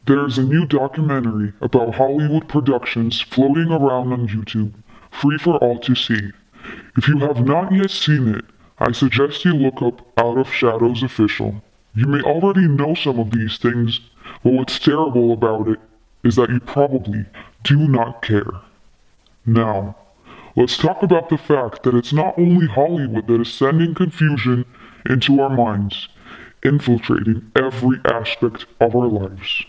There's a new documentary about Hollywood productions floating around on YouTube, free for all to see. If you have not yet seen it, I suggest you look up Out of Shadows Official. You may already know some of these things, but what's terrible about it is that you probably do not care. Now, let's talk about the fact that it's not only Hollywood that is sending confusion into our minds, infiltrating every aspect of our lives.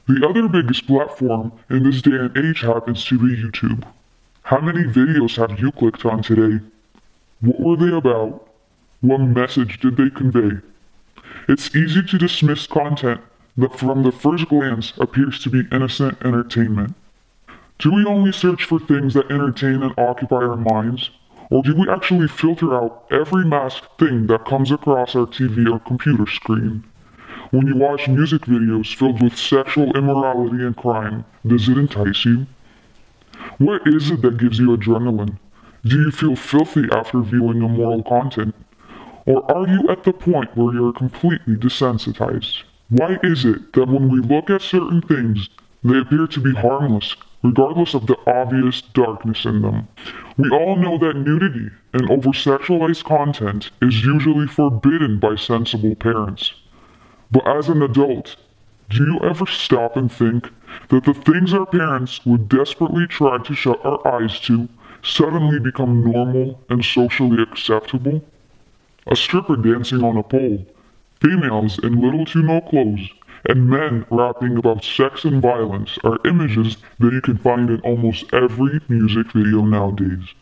The other biggest platform in this day and age happens to be YouTube. How many videos have you clicked on today? What were they about? What message did they convey? It's easy to dismiss content that from the first glance appears to be innocent entertainment. Do we only search for things that entertain and occupy our minds? Or do we actually filter out every masked thing that comes across our TV or computer screen? When you watch music videos filled with sexual immorality and crime, does it entice you? What is it that gives you adrenaline? Do you feel filthy after viewing immoral content? Or are you at the point where you're completely desensitized? Why is it that when we look at certain things, they appear to be harmless, regardless of the obvious darkness in them? We all know that nudity and over-sexualized content is usually forbidden by sensible parents. But as an adult, do you ever stop and think that the things our parents would desperately try to shut our eyes to suddenly become normal and socially acceptable? A stripper dancing on a pole, females in little to no clothes, and men rapping about sex and violence are images that you can find in almost every music video nowadays.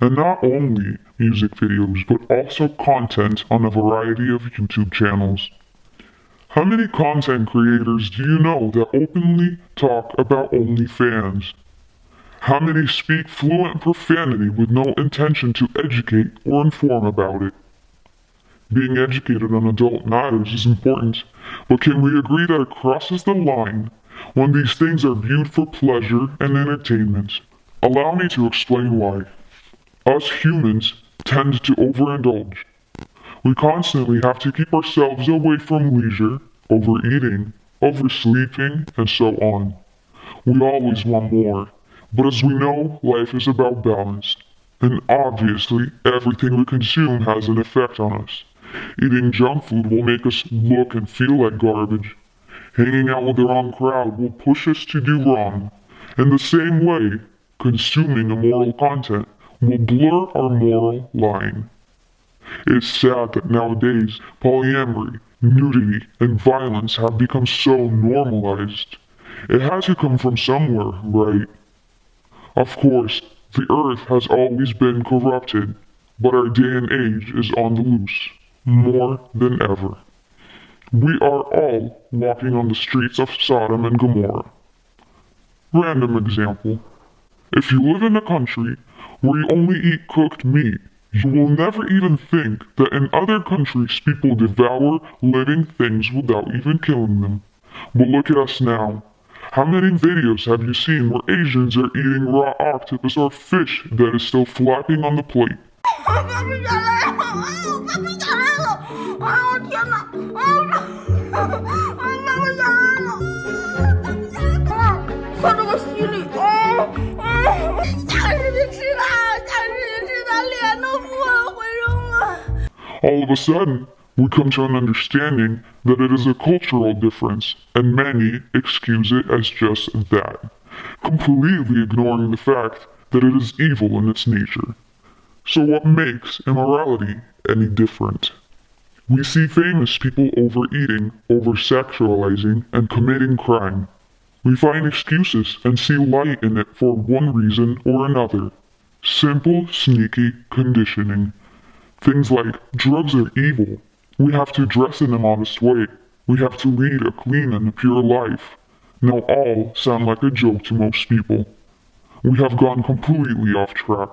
And not only music videos, but also content on a variety of YouTube channels. How many content creators do you know that openly talk about OnlyFans? How many speak fluent profanity with no intention to educate or inform about it? Being educated on adult matters is important, but can we agree that it crosses the line when these things are viewed for pleasure and entertainment? Allow me to explain why. Us humans tend to overindulge. We constantly have to keep ourselves away from leisure, overeating, oversleeping, and so on. We always want more, but as we know, life is about balance. And obviously, everything we consume has an effect on us. Eating junk food will make us look and feel like garbage. Hanging out with the wrong crowd will push us to do wrong. In the same way, consuming immoral content will blur our moral line. It's sad that nowadays polyamory, nudity, and violence have become so normalized. It had to come from somewhere, right? Of course, the earth has always been corrupted, but our day and age is on the loose, more than ever. We are all walking on the streets of Sodom and Gomorrah. Random example. If you live in a country where you only eat cooked meat, you will never even think that in other countries people devour living things without even killing them. But look at us now. How many videos have you seen where Asians are eating raw octopus or fish that is still flapping on the plate? 看着我心里吓人的吃的，吓人的吃的，脸都不往回扔了。 All of a sudden, we come to an understanding that it is a cultural difference, and many excuse it as just that, completely ignoring the fact that it is evil in its nature. So what makes immorality any different? We see famous people overeating, over-sexualizing, and committing crime. We find excuses and see light in it for one reason or another. Simple, sneaky conditioning. Things like, drugs are evil. We have to dress in a modest way. We have to lead a clean and pure life. Now all sound like a joke to most people. We have gone completely off track.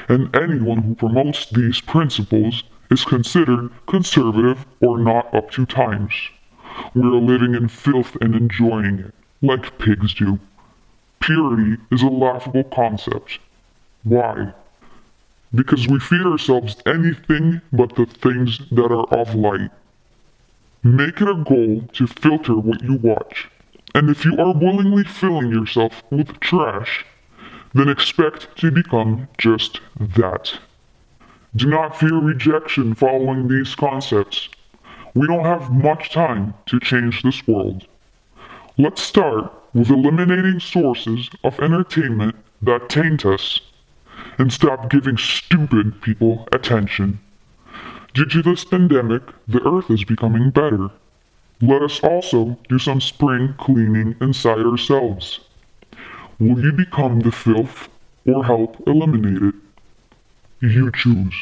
And anyone who promotes these principles is considered conservative or not up to times. We are living in filth and enjoying it, like pigs do. Purity is a laughable concept. Why? Because we feed ourselves anything but the things that are of light. Make it a goal to filter what you watch. And if you are willingly filling yourself with trash, then expect to become just that. Do not fear rejection following these concepts. We don't have much time to change this world. Let's start with eliminating sources of entertainment that taint us and stop giving stupid people attention. Due to this pandemic, the earth is becoming better. Let us also do some spring cleaning inside ourselves. Will you become the filth or help eliminate it? You choose.